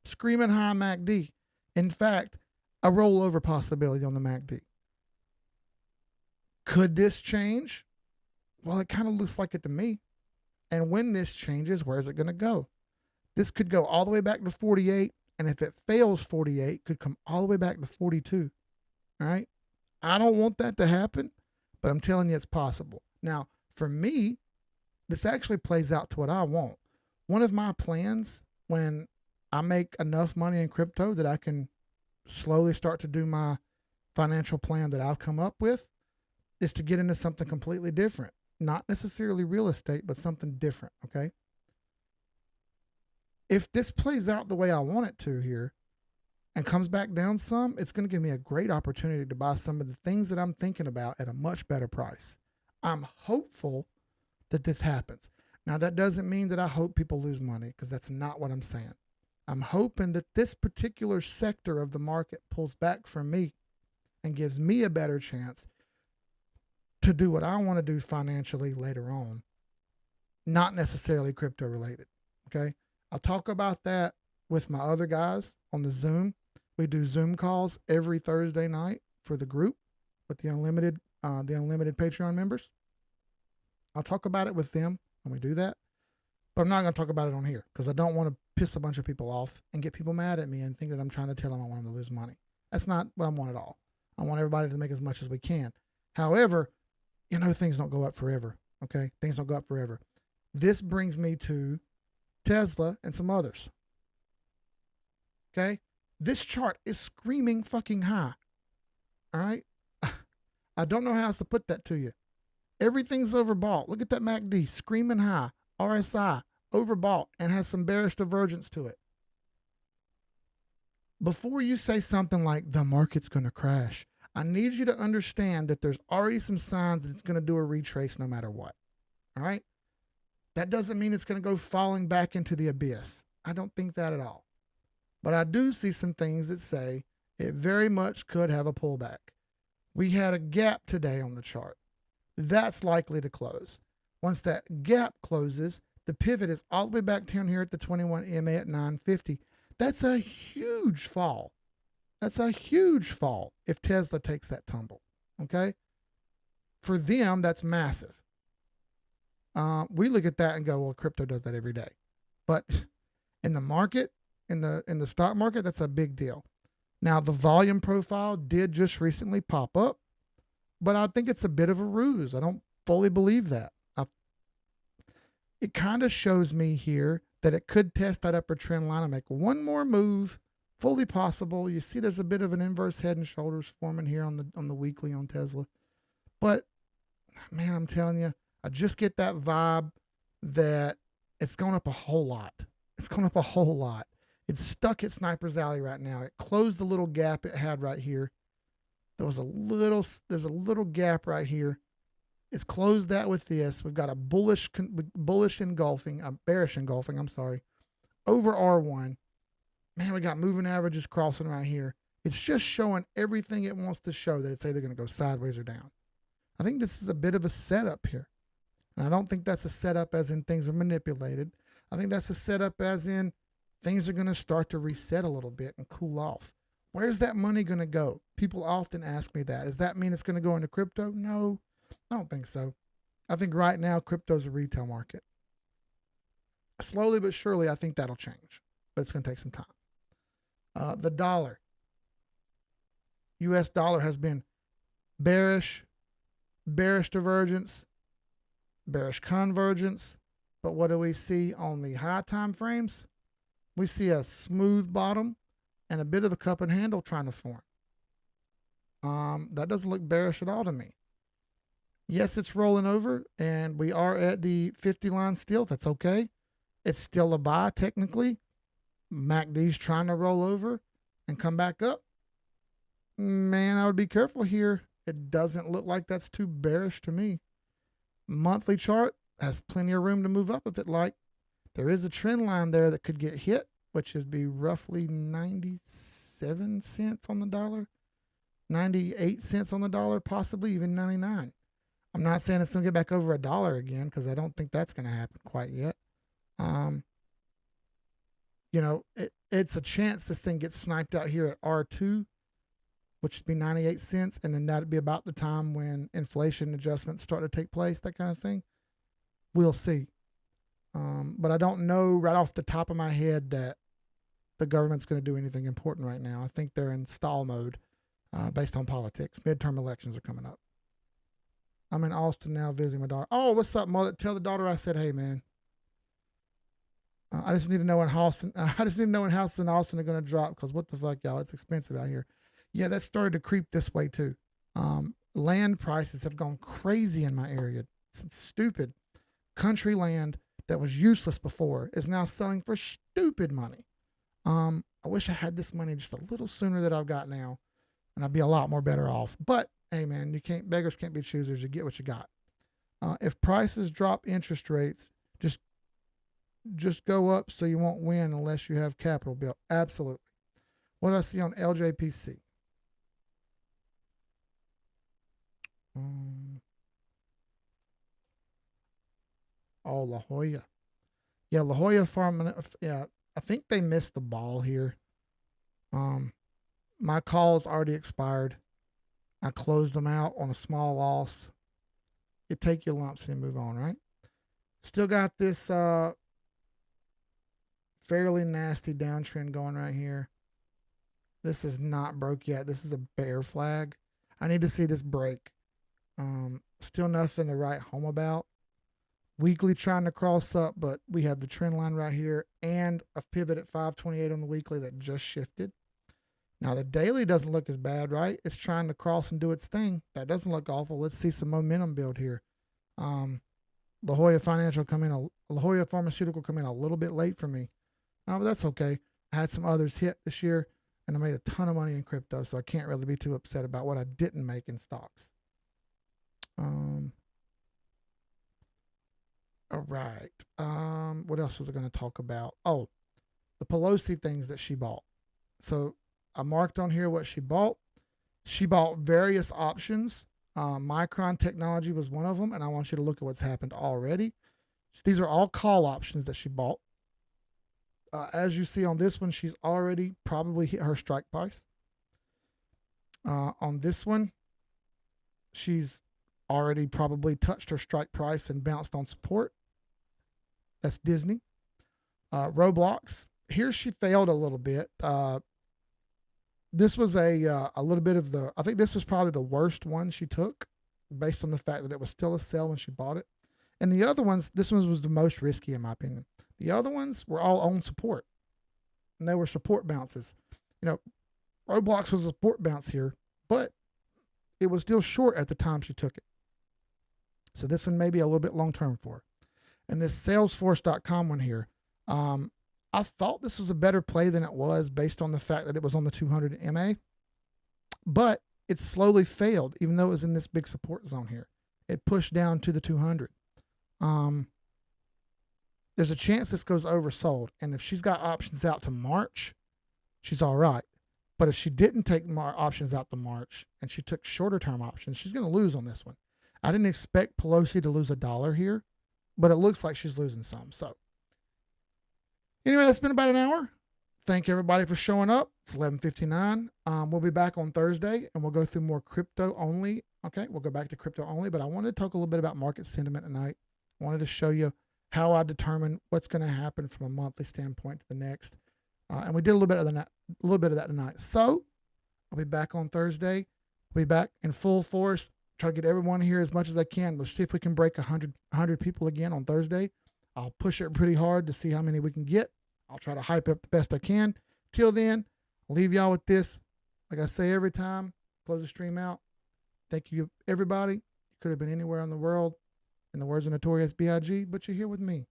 Screaming high MACD. In fact, a rollover possibility on the MACD. Could this change? Well, it kind of looks like it to me. And when this changes, where is it going to go? This could go all the way back to 48. And if it fails 48, could come all the way back to 42. All right. I don't want that to happen, but I'm telling you it's possible. Now, for me, this actually plays out to what I want. One of my plans when I make enough money in crypto that I can slowly start to do my financial plan that I've come up with is to get into something completely different. Not necessarily real estate, but something different. Okay. If this plays out the way I want it to here and comes back down some, it's going to give me a great opportunity to buy some of the things that I'm thinking about at a much better price. I'm hopeful that this happens. Now, that doesn't mean that I hope people lose money, because that's not what I'm saying. I'm hoping that this particular sector of the market pulls back from me and gives me a better chance to do what I want to do financially later on, not necessarily crypto related. Okay. I'll talk about that with my other guys on the Zoom. We do Zoom calls every Thursday night for the group with the unlimited Patreon members. I'll talk about it with them when we do that, but I'm not going to talk about it on here because I don't want to piss a bunch of people off and get people mad at me and think that I'm trying to tell them I want them to lose money. That's not what I want at all. I want everybody to make as much as we can. However, things don't go up forever. Okay. Things don't go up forever. This brings me to Tesla and some others. Okay. This chart is screaming fucking high. All right. I don't know how else to put that to you. Everything's overbought. Look at that MACD screaming high. RSI overbought and has some bearish divergence to it. Before you say something like the market's going to crash, I need you to understand that there's already some signs that it's going to do a retrace no matter what. All right. That doesn't mean it's going to go falling back into the abyss. I don't think that at all. But I do see some things that say it very much could have a pullback. We had a gap today on the chart. That's likely to close. Once that gap closes, the pivot is all the way back down here at the 21 EMA at 950. That's a huge fall. That's a huge fall if Tesla takes that tumble. Okay? For them, that's massive. We look at that and go, well, crypto does that every day. But in the market, in the stock market, that's a big deal. Now, the volume profile did just recently pop up, but I think it's a bit of a ruse. I don't fully believe that. It kind of shows me here that it could test that upper trend line and make one more move, fully possible. You see there's a bit of an inverse head and shoulders forming here on the weekly on Tesla. But, man, I'm telling you, I just get that vibe that it's going up a whole lot. It's going up a whole lot. It's stuck at Sniper's Alley right now. It closed the little gap it had right here. There's a little gap right here. It's closed that with this. We've got a bearish engulfing, I'm sorry, over R1. Man, we got moving averages crossing right here. It's just showing everything it wants to show, that it's either going to go sideways or down. I think this is a bit of a setup here. And I don't think that's a setup as in things are manipulated. I think that's a setup as in things are going to start to reset a little bit and cool off. Where's that money going to go? People often ask me that. Does that mean it's going to go into crypto? No, I don't think so. I think right now crypto's a retail market. Slowly but surely, I think that'll change, but it's going to take some time. The dollar, U.S. dollar has been bearish divergence, bearish convergence. But what do we see on the high time frames? We see a smooth bottom and a bit of a cup and handle trying to form. That doesn't look bearish at all to me. Yes, it's rolling over, and we are at the 50 line still. That's okay. It's still a buy technically. MACD's trying to roll over and come back up. Man, I would be careful here. It doesn't look like that's too bearish to me. Monthly chart has plenty of room to move up if it like. There is a trend line there that could get hit, which would be roughly 97 cents on the dollar, 98 cents on the dollar, possibly even 99. I'm not saying it's going to get back over $1 again, because I don't think that's going to happen quite yet. It's a chance this thing gets sniped out here at R2, which would be 98 cents, and then that'd be about the time when inflation adjustments start to take place, that kind of thing. We'll see. But I don't know right off the top of my head that the government's going to do anything important right now. I think they're in stall mode based on politics. Midterm elections are coming up. I'm in Austin now visiting my daughter. Oh, what's up, mother? Tell the daughter I said, hey, man. I just need to know when houses in Austin are going to drop, because what the fuck, y'all? It's expensive out here. Yeah, that started to creep this way too. Land prices have gone crazy in my area. It's stupid. Country land that was useless before is now selling for stupid money. I wish I had this money just a little sooner than I've got now, and I'd be a lot more better off. But hey, man, beggars can't be choosers. You get what you got. If prices drop interest rates, just go up, so you won't win unless you have capital built. Absolutely. What do I see on LJPC? La Jolla. Yeah, La Jolla Farm. Yeah, I think they missed the ball here. My call's already expired. I closed them out on a small loss. You take your lumps and you move on, right? Still got this fairly nasty downtrend going right here. This is not broke yet. This is a bear flag. I need to see this break. Still nothing to write home about. Weekly trying to cross up, but we have the trend line right here and a pivot at 528 on the weekly that just shifted. Now the daily doesn't look as bad, right? It's trying to cross and do its thing. That doesn't look awful. Let's see some momentum build here. La Jolla Pharmaceutical come in a little bit late for me. But that's okay. I had some others hit this year, and I made a ton of money in crypto, so I can't really be too upset about what I didn't make in stocks. All right. What else was I going to talk about? Oh, the Pelosi things that she bought. So I marked on here what she bought. She bought various options. Micron Technology was one of them, and I want you to look at what's happened already. These are all call options that she bought. As you see on this one, she's already probably hit her strike price. On this one, she's already probably touched her strike price and bounced on support. That's Disney. Roblox. Here she failed a little bit. This was a little bit of I think this was probably the worst one she took, based on the fact that it was still a sell when she bought it. And the other ones, this one was the most risky in my opinion. The other ones were all on support, and they were support bounces. Roblox was a support bounce here, but it was still short at the time she took it. So this one may be a little bit long-term for her. And this Salesforce.com one here, I thought this was a better play than it was based on the fact that it was on the 200 MA, but it slowly failed, even though it was in this big support zone here. It pushed down to the 200. There's a chance this goes oversold. And if she's got options out to March, she's all right. But if she didn't take options out to March and she took shorter term options, she's going to lose on this one. I didn't expect Pelosi to lose $1 here, but it looks like she's losing some. So anyway, that's been about an hour. Thank everybody for showing up. It's 11:59. We'll be back on Thursday and we'll go through more crypto only. Okay, we'll go back to crypto only, but I wanted to talk a little bit about market sentiment tonight. I wanted to show you how I determine what's going to happen from a monthly standpoint to the next. And we did a little bit of that tonight. So I'll be back on Thursday. I'll be back in full force. Try to get everyone here as much as I can. We'll see if we can break 100 people again on Thursday. I'll push it pretty hard to see how many we can get. I'll try to hype it up the best I can. Till then, I'll leave y'all with this. Like I say every time, close the stream out. Thank you, everybody. You could have been anywhere in the world, in the words of Notorious B.I.G., but you're here with me,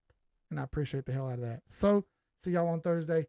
and I appreciate the hell out of that. So, see y'all on Thursday.